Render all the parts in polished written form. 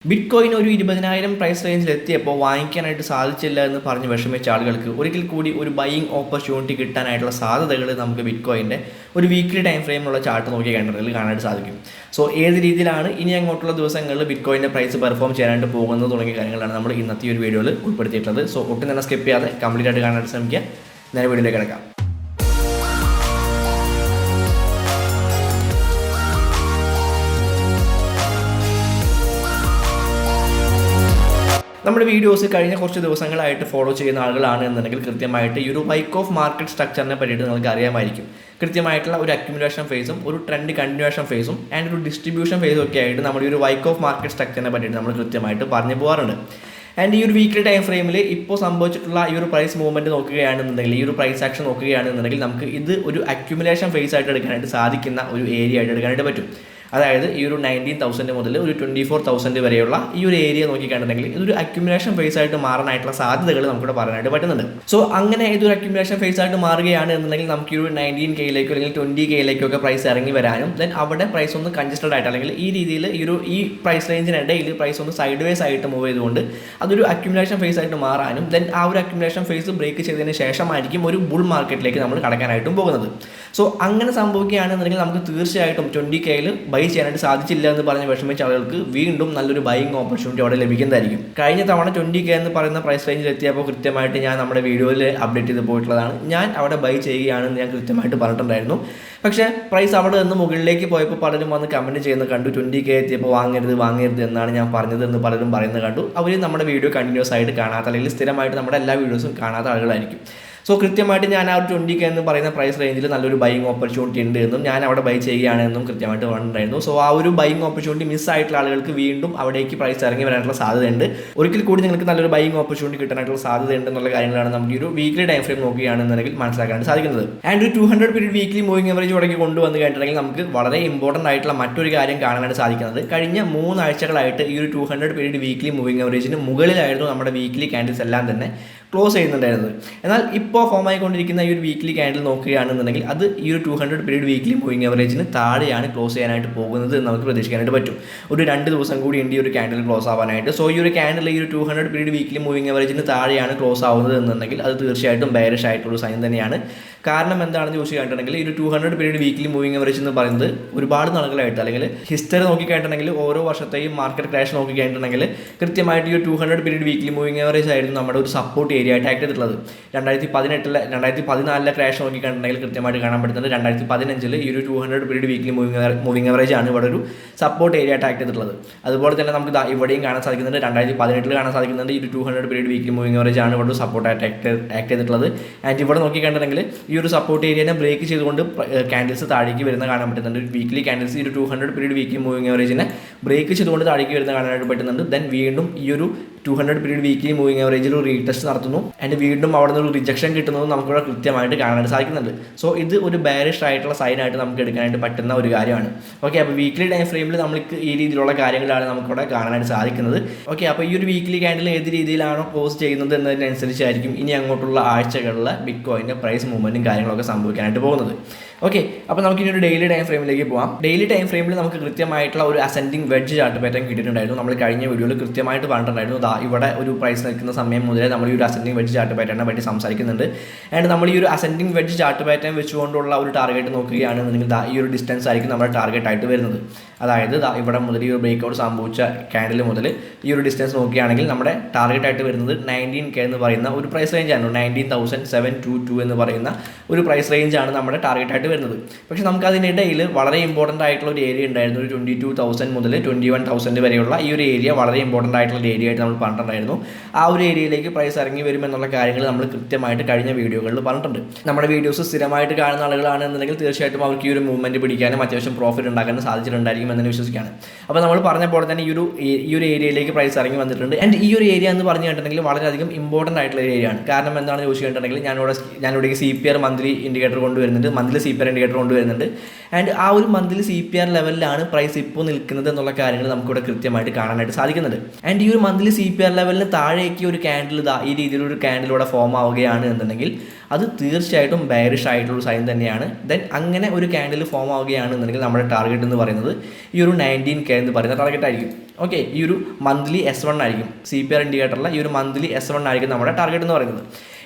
Bitcoin ഒരു 20,000 price റേഞ്ചിൽ എത്തിയപ്പോൾ വാങ്ങിക്കാനായിട്ട് സാധിച്ചില്ല എന്ന് പറഞ്ഞ് വിഷമിച്ച ആളുകൾക്ക് ഒരിക്കൽ കൂടി ഒരു ബൈയിങ് ഓപ്പർച്യൂണിറ്റി കിട്ടാനായിട്ടുള്ള സാധ്യതകൾ നമുക്ക് ബിറ്റ്കോയിൻ്റെ ഒരു വീക്ക്ലി ടൈം ഫ്രെയിമിലുള്ള ചാർട്ട് നോക്കി കണ്ടതിൽ കാണാനായിട്ട് സാധിക്കും. സോ ഏത് രീതിയിലാണ് ഇനി അങ്ങോട്ടുള്ള ദിവസങ്ങളിൽ ബിറ്റ്കോയിൻ്റെ പ്രൈസ് പെർഫോം ചെയ്യാനായിട്ട് പോകുന്നത് തുടങ്ങിയ കാര്യങ്ങളാണ് നമ്മൾ ഇന്നത്തെ ഒരു വീഡിയോയിൽ ഉൾപ്പെടുത്തിയിട്ടുള്ളത്. സോ ഒട്ടും തന്നെ സ്കിപ്പ് ചെയ്യാതെ കംപ്ലീറ്റ് ആയിട്ട് കാണാനായിട്ട് ശ്രമിക്കുക. നേരെ വീഡിയോയിലേക്ക് കിടക്കാം. നമ്മുടെ വീഡിയോസ് കഴിഞ്ഞ കുറച്ച് ദിവസങ്ങളായിട്ട് ഫോളോ ചെയ്യുന്ന ആളുകളാണ് എന്നുണ്ടെങ്കിൽ കൃത്യമായിട്ട് ഈ ഒരു വൈക്ക് ഓഫ് മാർക്കറ്റ് സ്ട്രക്ചറിനെ പറ്റിയിട്ട് നിങ്ങൾക്ക് അറിയാമായിരിക്കും. കൃത്യമായിട്ടുള്ള ഒരു അക്യുമുലേഷൻ ഫേസും ഒരു ട്രെൻഡ് കണ്ടിന്യൂഷൻ ഫേസും ആൻഡ് ഒരു ഡിസ്ട്രിബ്യൂഷൻ ഫേസും ഒക്കെ ആയിട്ട് നമ്മുടെ ഈ ഒരു വൈക്ക് ഓഫ് മാർക്കറ്റ് സ്ട്രക്ചറിനെ പറ്റിയിട്ട് നമ്മൾ കൃത്യമായിട്ട് പറഞ്ഞു പോകാറുണ്ട്. ആൻഡ് ഈ ഒരു വീക്ക്ലി ടൈം ഫ്രെയിമിൽ ഇപ്പോൾ സംഭവിച്ചിട്ടുള്ള ഈ ഒരു പ്രൈസ് മൂവ്മെൻറ്റ് നോക്കുകയാണെന്നുണ്ടെങ്കിൽ, ഈ ഒരു പ്രൈസ് ആക്ഷൻ നോക്കുകയാണെന്നുണ്ടെങ്കിൽ നമുക്ക് ഇത് ഒരു അക്യുമുലേഷൻ ഫേസ് ആയിട്ട് എടുക്കാനായിട്ട് സാധിക്കുന്ന ഒരു ഏരിയ ആയിട്ട് എടുക്കാനായിട്ട് പറ്റും. അതായത് ഈ ഒരു 19,000 മുതൽ ഒരു 24,000 വരെയുള്ള ഈ ഒരു ഏരിയ നോക്കിക്കണ്ടിട്ടുണ്ടെങ്കിൽ ഇതൊരു അക്യുമുലേഷൻ ഫേസ് ആയിട്ട് മാറാനായിട്ടുള്ള സാധ്യതകൾ നമുക്കിവിടെ പറയാനായിട്ട് പറ്റുന്നുണ്ട്. സോ അങ്ങനെ ഇതൊരു അക്യുമുലേഷൻ ഫേസ് ആയിട്ട് മാറുകയാണ് എന്നുണ്ടെങ്കിൽ നമുക്ക് ഈ ഒരു 19Kയിലേക്കോ അല്ലെങ്കിൽ 20Kയിലേക്കോ ഒക്കെ പ്രൈസ് ഇറങ്ങി വരാനും ദെൻ അവിടെ പ്രൈസ് ഒന്ന് കൺജസ്റ്റഡ് ആയിട്ട് അല്ലെങ്കിൽ ഈ രീതിയിൽ ഈ പ്രൈസ് റേഞ്ചിനിടയിൽ പ്രൈസ് ഒന്ന് സൈഡ് വേസ് ആയിട്ട് മൂവ് ചെയ്തുകൊണ്ട് അതൊരു അക്യുമുലേഷൻ ഫേസ് ആയിട്ട് മാറാനും ദെൻ ആ ഒരു അക്യുമുലേഷൻ ഫേസ് ബ്രേക്ക് ചെയ്തതിന് ശേഷമായിരിക്കും ഒരു ബുൾ മാർക്കറ്റിലേക്ക് നമ്മൾ കടക്കാനായിട്ടും പോകുന്നത്. സോ അങ്ങനെ സംഭവിക്കുകയാണെന്നുണ്ടെങ്കിൽ നമുക്ക് തീർച്ചയായിട്ടും 20Kയിൽ ബൈ ചെയ്യാനായിട്ട് സാധിച്ചില്ല എന്ന് പറഞ്ഞ് വിഷമിച്ച ആളുകൾക്ക് വീണ്ടും നല്ലൊരു ബൈയിങ് ഓപ്പർച്യൂണിറ്റി അവിടെ ലഭിക്കുന്നതായിരിക്കും. കഴിഞ്ഞ തവണ 20K എന്ന് പറയുന്ന പ്രൈസ് റേഞ്ചിൽ എത്തിയപ്പോൾ കൃത്യമായിട്ട് ഞാൻ നമ്മുടെ വീഡിയോയിൽ അപ്ഡേറ്റ് ചെയ്ത് പോയിട്ടുള്ളതാണ്. ഞാൻ അവിടെ ബൈ ചെയ്യുകയാണെന്ന് ഞാൻ കൃത്യമായിട്ട് പറഞ്ഞിട്ടുണ്ടായിരുന്നു. പക്ഷേ പ്രൈസ് അവിടെ നിന്ന് മുകളിലേക്ക് പോയപ്പോൾ പലരും വന്ന് കമൻറ്റ് ചെയ്യുന്നത് കണ്ടു. 20K എത്തിയപ്പോൾ വാങ്ങരുത് എന്നാണ് ഞാൻ പറഞ്ഞത് എന്ന് പലരും പറയുന്നത് കണ്ടു. അവർ നമ്മുടെ വീഡിയോ കണ്ടിന്യൂസ് ആയിട്ട് കാണാത്ത അല്ലെങ്കിൽ സ്ഥിരമായിട്ട് നമ്മുടെ എല്ലാ വീഡിയോസും കാണാത്ത ആളുകളായിരിക്കും. സോ കൃത്യമായിട്ട് ഞാൻ ആ ഒരു 20K എന്ന് പറയുന്ന പ്രൈസ് റേഞ്ചിൽ നല്ലൊരു ബൈയിങ് ഓപ്പർച്യൂണിറ്റി ഉണ്ട് എന്നും ഞാൻ അവിടെ ബൈ ചെയ്യുകയാണെന്നും കൃത്യമായിട്ട് പറഞ്ഞിട്ടുണ്ടായിരുന്നു. സോ ആ ഒരു ബൈയിങ് ഓപ്പർച്യൂണിറ്റി മിസ്സായിട്ടുള്ള ആളുകൾക്ക് വീണ്ടും അവിടേക്ക് പ്രൈസ് ഇറങ്ങി വരാനുള്ള സാധ്യതയുണ്ട്. ഒരിക്കൽ കൂടി നിങ്ങൾക്ക് നല്ലൊരു ബൈയിങ് ഓപ്പർച്യൂണിറ്റി കിട്ടാനായിട്ടുള്ള സാധ്യതയുണ്ട് എന്നുള്ള കാര്യങ്ങളാണ് നമുക്ക് ഈ ഒരു വീക്ക്ലി ടൈം ഫ്രെയിം നോക്കുകയാണെന്നുണ്ടെങ്കിൽ മനസ്സിലാക്കാനായിട്ട് സാധിക്കുന്നത്. ആൻഡ് ഒരു 200 പീരീഡ് വീക്ക്ലി മൂവിംഗ് അവറേജ് തുടങ്ങി കൊണ്ടുവന്ന് കഴിഞ്ഞിട്ടുണ്ടെങ്കിൽ നമുക്ക് വളരെ ഇമ്പോർട്ടൻ്റ് ആയിട്ടുള്ള മറ്റൊരു കാര്യം കാണാനായിട്ട് സാധിക്കുന്നത്, കഴിഞ്ഞ 3 ആഴ്ചകളായിട്ട് ഈ ഒരു 200 പീരീഡ് വീക്ക്ലി മൂവിംഗ് അവറേജിന് മുകളിലായിരുന്നു നമ്മുടെ വീക്ക്ലി ക്യാൻഡിൽസ് എല്ലാം തന്നെ ക്ലോസ് ചെയ്യുന്നുണ്ടായിരുന്നത്. എന്നാൽ ഇപ്പോൾ ഫോം ആയിക്കൊണ്ടിരിക്കുന്ന ഈ ഒരു വീക്ക്ലി ക്യാൻഡിൽ നോക്കുകയാണെന്നുണ്ടെങ്കിൽ അത് ഈ ഒരു 200 പീരീഡ് വീക്ക്ലി മൂവിംഗ് അവറേജിന് താഴെയാണ് ക്ലോസ് ചെയ്യാനായിട്ട് പോകുന്നത് എന്ന് നമുക്ക് പ്രതീക്ഷിക്കാനായിട്ട് പറ്റും. ഒരു 2 ദിവസം കൂടി ഉണ്ട് ഈ ഒരു ക്യാൻഡിൽ ക്ലോസ് ആവാനായിട്ട്. സോ ഈ ഒരു ക്യാൻഡിൽ ഈ ഒരു 200 പീരീഡ് വീക്ക്ലി മൂവിംഗ് അവറേജിന് താഴെയാണ് ക്ലോസ് ആവുന്നത് എന്നുണ്ടെങ്കിൽ അത് തീർച്ചയായിട്ടും ബെയറിഷ് ആയിട്ടുള്ള സൈൻ തന്നെയാണ്. കാരണം എന്താണെന്ന് ചോദിച്ചു കഴിഞ്ഞിട്ടുണ്ടെങ്കിൽ ഈ ഒരു 200 പീരീഡ് വീക്ക്ലി മൂവിംഗ് അവറേജ് എന്ന് പറയുന്നത് ഒരുപാട് നാളുകളായിട്ട് അല്ലെങ്കിൽ ഹിസ്റ്ററി നോക്കിക്കഴിഞ്ഞിട്ടുണ്ടെങ്കിൽ ഓരോ വർഷത്തെയും മാർക്കറ്റ് ക്രാഷ് നോക്കിക്കഴിഞ്ഞിട്ടുണ്ടെങ്കിൽ കൃത്യമായിട്ട് ഈ ഒരു 200 പീരീഡ് വീക്ക്ലി മൂവിംഗ് അവറേജ് ആയിരുന്നു നമ്മുടെ ഒരു സപ്പോർട്ട് ഏരിയ ആയിട്ട് ആക്ട് ചെയ്തിട്ടുള്ളത്. 2014 ക്രാഷ് നോക്കിക്കഴിഞ്ഞിട്ടുണ്ടെങ്കിൽ കൃത്യമായിട്ട് കാണാൻ പറ്റുന്നത് 2015 ഈ ഒരു 200 പീരീഡ് വീക്ക്ലി മൂവിംഗ് അവറേജ് ആണ് ഇവിടെ ഒരു സപ്പോർട്ട് ഏരിയ ആയിട്ട് ആക്ട് ചെയ്തിട്ടുള്ളത്. അതുപോലെ തന്നെ നമുക്ക് ഇവിടെയും കാണാൻ സാധിക്കുന്നുണ്ട്, 2018 കാണാൻ സാധിക്കുന്നുണ്ട് ഈ ഒരു 200 പീരീഡ് വീക്ക്ലി മൂവിംഗ് അവറേജ് ആണ് ഇവിടെ ഒരു സപ്പോർട്ടായിട്ട് ആക്ട് ചെയ്തിട്ടുള്ളത്. ആൻഡ് ഇവിടെ നോക്കിക്കഴിഞ്ഞിട്ടുണ്ടെങ്കിൽ ഈ ഒരു സപ്പോർട്ട് ഏരിയനെ ബ്രേക്ക് ചെയ്തുകൊണ്ട് ക്യാൻഡിൽസ് താഴേക്ക് വരുന്ന കാണാൻ പറ്റുന്നുണ്ട്. വീക്ക്ലി ക്യാൻഡിൽസ് ഈ ഒരു 200 പീരീഡ് വീക്ക്ലി മൂവിംഗ് അവറേജിനെ ബ്രേക്ക് ചെയ്തുകൊണ്ട് താഴേക്ക് വരുന്ന കാണാനായിട്ട് പറ്റുന്നുണ്ട്. ദെൻ വീണ്ടും ഈ ഒരു 200 പീരീഡ് വീക്ക്ലി മൂവിംഗ് അവറേജിൽ ഒരു റീടെസ്റ്റ് നടത്തുന്നു ആൻഡ് വീണ്ടും അവിടെ നിന്ന് ഒരു റിജക്ഷൻ കിട്ടുന്നത് നമുക്കിവിടെ കൃത്യമായിട്ട് കാണാനായിട്ട് സാധിക്കുന്നുണ്ട്. സോ ഇത് ഒരു ബെയറിഷ് ആയിട്ടുള്ള സൈനായിട്ട് നമുക്ക് എടുക്കാനായിട്ട് പറ്റുന്ന ഒരു കാര്യമാണ്. ഓക്കെ, അപ്പോൾ വീക്ക്ലി ടൈം ഫ്രെയിമിൽ നമുക്ക് ഈ രീതിയിലുള്ള കാര്യങ്ങളാണ് നമുക്കിവിടെ കാണാനായിട്ട് സാധിക്കുന്നത്. ഓക്കെ, അപ്പോൾ ഈ ഒരു വീക്ക്ലി ക്യാൻഡിൽ ഏത് രീതിയിലാണോ ക്ലോസ് ചെയ്യുന്നത് എന്നതിനനുസരിച്ചായിരിക്കും ഇനി അങ്ങോട്ടുള്ള ആഴ്ചകളിലെ ബിറ്റ്കോയിൻ്റെ പ്രൈസ് മൂവ്മെൻറ്റും കാര്യങ്ങളൊക്കെ സംഭവിക്കാനായിട്ട് പോകുന്നത്. ഓക്കെ, അപ്പോൾ നമുക്ക് ഇനി ഒരു ഡെയിലി ടൈം ഫ്രെയിമിലേക്ക് പോകാം. ഡെയിലി ടൈം ഫ്രെയിമിൽ നമുക്ക് കൃത്യമായിട്ടുള്ള ഒരു അസെൻഡിങ് വെഡ്ജ് ചാർട്ട് പാറ്റേൺ കിട്ടിയിട്ടുണ്ടായിരുന്നു. നമ്മൾ കഴിഞ്ഞ വീഡിയോയിൽ കൃത്യമായിട്ട് പറഞ്ഞിട്ടുണ്ടായിരുന്നു ഇവിടെ ഒരു പ്രൈസ് നിൽക്കുന്ന സമയം മുതലേ നമ്മൾ ഈ ഒരു അസെൻഡിങ് വെഡ്ജ് ചാർട്ട് പാറ്റേണിനെ പറ്റി സംസാരിക്കുന്നുണ്ട്. ആൻഡ് നമ്മൾ ഈ ഒരു അസെൻഡിങ് വെഡ്ജ് ചാർട്ട് പാറ്റേൺ വെച്ചുകൊണ്ടുള്ള ഒരു ടാർഗറ്റ് നോക്കുകയാണെന്നുണ്ടെങ്കിൽ ഈ ഒരു ഡിസ്റ്റൻസ് ആയിരിക്കും നമ്മുടെ ടാർഗറ്റ് ആയിട്ട് വരുന്നത്. അതായത് ഇവിടെ മുതൽ ഈ ഒരു ബ്രേക്ക്ഔട്ട് സംഭവിച്ച ക്യാൻഡിൽ മുതൽ ഈ ഒരു ഡിസ്റ്റൻസ് നോക്കുകയാണെങ്കിൽ നമ്മുടെ ടാർഗറ്റ് ആയിട്ട് വരുന്നത് 19K എന്ന് പറയുന്ന ഒരു പ്രൈസ് റേഞ്ചാണ്. 19,722 എന്ന് പറയുന്ന ഒരു പ്രൈസ് റേഞ്ചാണ് നമ്മുടെ ടാർഗറ്റ് ആയിട്ട് വരുന്നത്. പക്ഷേ നമുക്ക് അതിനിടയിൽ വളരെ ഇമ്പോർട്ടൻ്റ് ആയിട്ടുള്ള ഒരു ഏരിയ ഉണ്ടായിരുന്നു. ഒരു 22,000 മുതൽ 21,000 വരെയുള്ള ഈ ഒരു ഏരിയ വളരെ ഇമ്പോർട്ടൻ്റ് ആയിട്ടുള്ള ഒരു ഏരിയ ആയിട്ട് നമ്മൾ പറഞ്ഞിട്ടുണ്ടായിരുന്നു. ആ ഒരു ഏരിയയിലേക്ക് പ്രൈസ് ഇറങ്ങി വരുമെന്നുള്ള കാര്യങ്ങൾ നമ്മൾ കൃത്യമായിട്ട് കഴിഞ്ഞ വീഡിയോകളിൽ പറഞ്ഞിട്ടുണ്ട്. നമ്മുടെ വീഡിയോസ് സ്ഥിരമായിട്ട് കാണുന്ന ആളുകളാണെന്നുണ്ടെങ്കിൽ തീർച്ചയായിട്ടും അവർക്ക് ഈ ഒരു മൂവ്മെൻറ്റ് പിടിക്കാനും അത്യാവശ്യം പ്രോഫിറ്റ് ഉണ്ടാക്കാനും സാധിച്ചിട്ടുണ്ടായിരിക്കും എന്ന് വിശ്വസിക്കുകയാണ്. അപ്പോൾ നമ്മൾ പറഞ്ഞ പോലെ തന്നെ ഈ ഒരു ഏരിയയിലേക്ക് പ്രൈസ് ഇറങ്ങി വന്നിട്ടുണ്ട്. ആൻഡ് ഈ ഒരു ഏരിയ എന്ന് പറഞ്ഞു കഴിഞ്ഞിട്ടുണ്ടെങ്കിൽ വളരെയധികം ഇമ്പോർട്ടൻ്റ് ആയിട്ടുള്ള ഏരിയയാണ്. കാരണം എന്താണെന്ന് ചോദിച്ചു കഴിഞ്ഞിട്ടുണ്ടെങ്കിൽ ഞാനിവിടെ CPR മന്ത്ലി ഇൻഡിക്കേറ്റർ കൊണ്ടുവരുന്നുണ്ട്, മന്ത്ലി CPR ഇൻഡിക്കേറ്റർ കൊണ്ടുവരുന്നുണ്ട്. ആൻഡ് ആ ഒരു മന്ത്ലി CPR ലെവലിലാണ് പ്രൈസ് ഇപ്പോൾ നിൽക്കുന്നത് എന്നുള്ള കാര്യങ്ങൾ നമുക്കിവിടെ കൃത്യമായിട്ട് കാണാനായിട്ട് സാധിക്കുന്നുണ്ട്. ആൻഡ് ഈ ഒരു മന്ത്ലി CPR ലെവലിന് താഴേക്ക് ഒരു ക്യാൻഡിൽ ഈ രീതിയിലൊരു ക്യാൻഡിൽ ഇവിടെ ഫോം ആവുകയാണ് എന്നുണ്ടെങ്കിൽ അത് തീർച്ചയായിട്ടും ബെയറിഷ് ആയിട്ടുള്ള സൈൻ തന്നെയാണ്. ദെൻ അങ്ങനെ ഒരു ക്യാൻഡിൽ ഫോം ആവുകയാണെന്നുണ്ടെങ്കിൽ നമ്മുടെ ടാർഗറ്റ് എന്ന് പറയുന്നത് ഈ ഒരു 19K എന്ന് പറയുന്ന ടാർഗറ്റ് ആയിരിക്കും. ഓക്കെ, ഈ ഒരു മന്ത്ലി S1 ആയിരിക്കും CPR ഇൻഡിക്കേറ്ററിലെ ഈ ഒരു മന്ത്ലി S1 ആയിരിക്കും നമ്മുടെ ടാർഗറ്റ് എന്ന് പറയുന്നത്.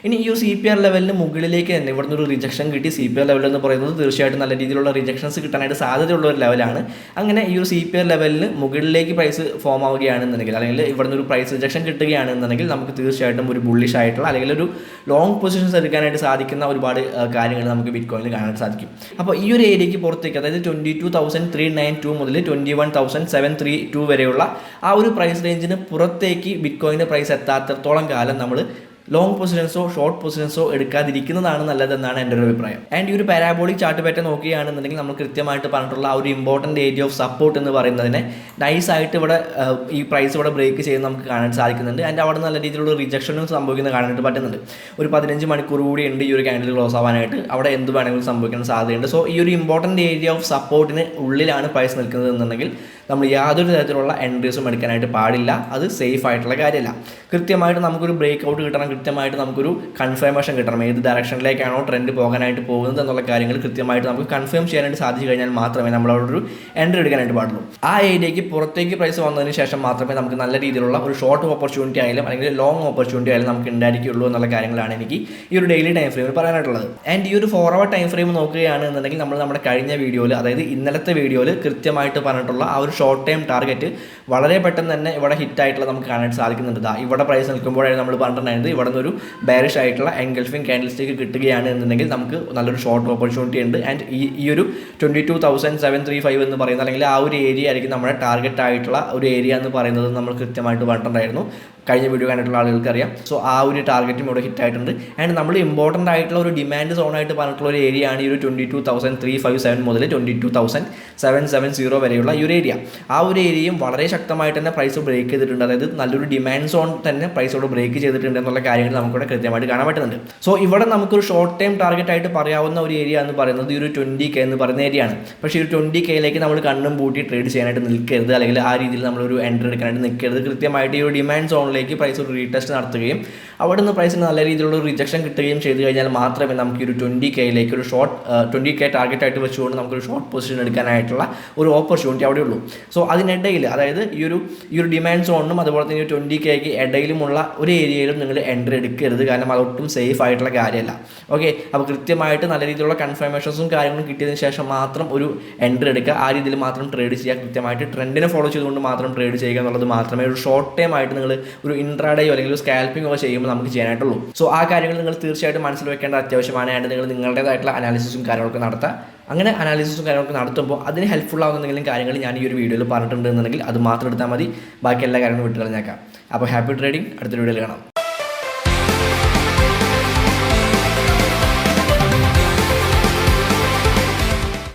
ഇനി ഈ CPR ലെവലിന് മുകളിലേക്ക് തന്നെ ഇവിടുന്ന് ഒരു റിജക്ഷൻ കിട്ടി. CPR ലെവൽ എന്ന് പറയുന്നത് തീർച്ചയായിട്ടും നല്ല രീതിയിലുള്ള റിജക്ഷൻസ് കിട്ടാനായിട്ട് സാധ്യതയുള്ള ഒരു ലെവലാണ്. അങ്ങനെ ഈ ഒരു CPR ലെവലിന് മുകളിലേക്ക് പ്രൈസ് ഫോം ആവുകയാണെന്നുണ്ടെങ്കിൽ, അല്ലെങ്കിൽ ഇവിടുന്ന് ഒരു പ്രൈസ് റിജക്ഷൻ കിട്ടുകയാണെന്നുണ്ടെങ്കിൽ നമുക്ക് തീർച്ചയായിട്ടും ഒരു ബുള്ളിഷ് ആയിട്ടുള്ള അല്ലെങ്കിൽ ഒരു ലോങ് പൊസിഷൻസ് എടുക്കാനായിട്ട് സാധിക്കുന്ന ഒരുപാട് കാര്യങ്ങൾ നമുക്ക് ബിറ്റ്കോയിനിൽ കാണാൻ സാധിക്കും. അപ്പോൾ ഈ ഒരു ഏരിയയ്ക്ക് പുറത്തേക്ക്, അതായത് 22,392 മുതൽ 21,732 വരെയുള്ള ആ ഒരു പ്രൈസ് റേഞ്ചിന് പുറത്തേക്ക് ബിറ്റ്കോയിൻ്റെ പ്രൈസ് എത്താത്തത്തോളം കാലം നമ്മൾ ലോങ് പൊസിഷൻസോ ഷോർട്ട് പൊസിഷൻസോ എടുക്കാതിരിക്കുന്നതാണ് നല്ലതെന്നാണ് എൻ്റെ ഒരു അഭിപ്രായം. ആൻഡ് ഈ ഒരു പാരാബോളിക് ചാർട്ട് പാറ്റേൺ നോക്കുകയാണെന്നുണ്ടെങ്കിൽ നമ്മൾ കൃത്യമായിട്ട് പറഞ്ഞിട്ടുള്ള ആ ഒരു ഇമ്പോർട്ടൻറ്റ് ഏരിയ ഓഫ് സപ്പോർട്ട് എന്ന് പറയുന്നതിനെ നൈസായിട്ട് ഇവിടെ ഈ പ്രൈസ് ഇവിടെ ബ്രേക്ക് ചെയ്യുന്നത് നമുക്ക് കാണാൻ സാധിക്കുന്നുണ്ട്. ആൻഡ് അവിടെ നല്ല രീതിയിലുള്ള റിജക്ഷനും സംഭവിക്കുന്നത് കാണാനായിട്ട് പറ്റുന്നുണ്ട്. ഒരു 15 മണിക്കൂർ കൂടി ഉണ്ട് ഈ ഒരു ക്യാൻഡിൽ ക്ലോസ് ആവാനായിട്ട്. അവിടെ എന്ത് വേണമെങ്കിലും സംഭവിക്കാൻ സാധ്യതയുണ്ട്. സോ ഈ ഒരു ഇമ്പോർട്ടൻറ്റ് ഏരിയ ഓഫ് സപ്പോർട്ടിന് ഉള്ളിലാണ് പ്രൈസ് നിൽക്കുന്നത് എന്നുണ്ടെങ്കിൽ നമ്മൾ യാതൊരു തരത്തിലുള്ള എൻട്രീസും എടുക്കാനായിട്ട് പാടില്ല. അത് സേഫ് ആയിട്ടുള്ള കാര്യമല്ല. കൃത്യമായിട്ട് നമുക്കൊരു ബ്രേക്ക് ഔട്ട് കിട്ടണം, കൃത്യമായിട്ട് നമുക്കൊരു കൺഫർമേഷൻ കിട്ടണം, ഏത് ഡയറക്ഷനിലേക്കാണോ ട്രെൻഡ് പോകാനായിട്ട് പോകുന്നത് എന്നുള്ള കാര്യങ്ങൾ കൃത്യമായിട്ട് നമുക്ക് കൺഫേം ചെയ്യാനായിട്ട് സാധിച്ചു കഴിഞ്ഞാൽ മാത്രമേ നമ്മൾ അവിടെ ഒരു എൻട്രി എടുക്കാനായിട്ട് പാടുള്ളൂ. ആ ഏരിയയ്ക്ക് പുറത്തേക്ക് പ്രൈസ് വന്നതിന് ശേഷം മാത്രമേ നമുക്ക് നല്ല രീതിയിലുള്ള ഒരു ഷോർട്ട് ഓപ്പർച്യൂണിറ്റി ആയാലും അല്ലെങ്കിൽ ലോങ് ഓപ്പർച്യൂണിറ്റി ആയാലും നമുക്ക് ഉണ്ടായിരിക്കുള്ളൂ എന്നുള്ള കാര്യങ്ങളാണ് എനിക്ക് ഈ ഒരു ഡെയിലി ടൈം ഫ്രെയിമിൽ പറയാനായിട്ടുള്ളത്. ആൻഡ് ഈ ഒരു 4 hour ടൈം ഫ്രെയിം നോക്കുകയാണ് എന്നുണ്ടെങ്കിൽ നമ്മൾ നമ്മുടെ കഴിഞ്ഞ വീഡിയോയിൽ, അതായത് ഇന്നലത്തെ വീഡിയോയിൽ കൃത്യമായിട്ട് പറഞ്ഞിട്ടുള്ള ആ ഒരു ഷോർട്ട് ടൈം ടാർഗറ്റ് വളരെ പെട്ടെന്ന് തന്നെ ഇവിടെ ഹിറ്റായിട്ടുള്ള നമുക്ക് കാണാൻ സാധിക്കുന്നുണ്ട്. ഇവിടെ പ്രൈസ് നിൽക്കുമ്പോഴാണ് നമ്മൾ പറഞ്ഞിട്ടുണ്ടായിരുന്നത് ഇവിടെ നിന്നൊരു ബെയറിഷ് ആയിട്ടുള്ള എൻഗൾഫിംഗ് ക്യാൻഡിൽ സ്റ്റിക്ക് കിട്ടുകയാണ് എന്നുണ്ടെങ്കിൽ നമുക്ക് നല്ലൊരു ഷോർട്ട് ഓപ്പർച്യൂണിറ്റി ഉണ്ട്. ആൻഡ് ഈ ഒരു 22,735 എന്ന് പറയുന്നത് അല്ലെങ്കിൽ ആ ഒരു ഏരിയ ആയിരിക്കും നമ്മുടെ ടാർഗറ്റ് ആയിട്ടുള്ള ഒരു ഏരിയ എന്ന് പറയുന്നത് നമ്മൾ കൃത്യമായിട്ട് പറഞ്ഞിട്ടുണ്ടായിരുന്നു. കഴിഞ്ഞ വീഡിയോ കണ്ടിട്ടുള്ള ആളുകൾക്ക് അറിയാം. സോ ആ ഒരു ടാർഗറ്റും ഇവിടെ ഹിറ്റ് ആയിട്ടുണ്ട്. ആൻഡ് നമ്മൾ ഇമ്പോർട്ടൻ്റ് ആയിട്ടുള്ള ഒരു ഡിമാൻഡ് സോണായിട്ട് പറഞ്ഞിട്ടുള്ള ഒരു ഏരിയ ആണ് ഈ ഒരു 22,357 മുതൽ 22,770 വരെയുള്ള ഈ ഒരു ഏരിയ. ആ ഒരു ഏരിയയും വളരെ ശക്തമായിട്ട് തന്നെ പ്രൈസ് ബ്രേക്ക് ചെയ്തിട്ടുണ്ട്. അതായത് നല്ലൊരു ഡിമാൻഡ് സോൺ തന്നെ പ്രൈസോട് ബ്രേക്ക് ചെയ്തിട്ടുണ്ട് എന്നുള്ള കാര്യങ്ങൾ നമുക്കിവിടെ കൃത്യമായിട്ട് കാണാൻ പറ്റുന്നുണ്ട്. സോ ഇവിടെ നമുക്കൊരു ഷോർട്ട് ടൈം ടാർഗറ്റ് ആയിട്ട് പറയാവുന്ന ഒരു ഏരിയ എന്ന് പറയുന്നത് ഈ ഒരു 20K എന്ന് പറയുന്ന ഏരിയയാണ്. പക്ഷേ ഈ 20Kയിലേക്ക് നമ്മൾ കണ്ണും പൂട്ടി ട്രേഡ് ചെയ്യാനായിട്ട് നിൽക്കരുത്, അല്ലെങ്കിൽ ആ രീതിയിൽ നമ്മളൊരു എൻട്രി എടുക്കാനായിട്ട് നിൽക്കരുത്. കൃത്യമായിട്ട് ഈ ഒരു ഡിമാൻഡ് സോണിലേക്ക് പ്രൈസ് ഒരു റീടെസ്റ്റ് നടത്തുകയും അവിടെ നിന്ന് പ്രൈസിന് നല്ല രീതിയിലുള്ള റിജക്ഷൻ കിട്ടുകയും ചെയ്തു കഴിഞ്ഞാൽ മാത്രമേ നമുക്ക് ഈ ഒരു 20Kയിലേക്ക് ഒരു ഷോർട്ട് 20K ടാർഗറ്റ് ആയിട്ട് വെച്ചുകൊണ്ട് നമുക്കൊരു ഷോർട്ട് പൊസിഷൻ എടുക്കാനായിട്ടുള്ള ഒരു ഓപ്പർച്യൂണിറ്റി അവിടെ ഉള്ളൂ. സോ അതിനിടയിൽ, അതായത് ഈ ഒരു ഡിമാൻഡ് സോണിനും അതുപോലെ തന്നെ 20Kക്ക് ഇടയിലുമുള്ള ഒരു ഏരിയയിലും നിങ്ങൾ എൻട്രി എടുക്കരുത്. കാരണം അതൊട്ടും സേഫ് ആയിട്ടുള്ള കാര്യമല്ല. ഓക്കെ, അപ്പോൾ കൃത്യമായിട്ട് നല്ല രീതിയിലുള്ള കൺഫർമേഷൻസും കാര്യങ്ങളും കിട്ടിയതിന് ശേഷം മാത്രം ഒരു എൻട്രി എടുക്കുക. ആ രീതിയിൽ മാത്രം ട്രേഡ് ചെയ്യുക. കൃത്യമായിട്ട് ട്രെൻഡിനെ ഫോളോ ചെയ്തുകൊണ്ട് മാത്രം ട്രേഡ് ചെയ്യുക എന്നുള്ളത് മാത്രമേ ഒരു ഷോർട്ട് ടൈം ആയിട്ട് നിങ്ങൾ ഒരു ഇൻട്രാഡേയോ അല്ലെങ്കിൽ സ്കാൽപ്പിംഗോ ചെയ്യുമ്പോൾ നമുക്ക് ചെയ്യാനായിട്ടുള്ളൂ. സോ ആ കാര്യങ്ങൾ നിങ്ങൾ തീർച്ചയായിട്ടും മനസ്സിൽ വെക്കേണ്ട അത്യാവശ്യമാണ്. ആൻഡ് നിങ്ങൾ നിങ്ങളുടേതായിട്ടുള്ള അനാലിസിസും കാര്യങ്ങളൊക്കെ നടത്തുക. അങ്ങനെ അനാലിസിസും കാര്യങ്ങളൊക്കെ നടത്തുമ്പോൾ അതിന് ഹെൽപ്ഫുൾ ആവുന്ന എന്തെങ്കിലും കാര്യങ്ങൾ ഞാൻ ഈ ഒരു വീഡിയോയിൽ പറഞ്ഞിട്ടുണ്ട് എന്നുണ്ടെങ്കിൽ അത് മാത്രം എടുത്താൽ മതി. ബാക്കി എല്ലാ കാര്യങ്ങളും വിട്ട് കളഞ്ഞേക്കാം. അപ്പോൾ ഹാപ്പി ട്രേഡിംഗ്. അടുത്ത വീഡിയോയിൽ കാണാം.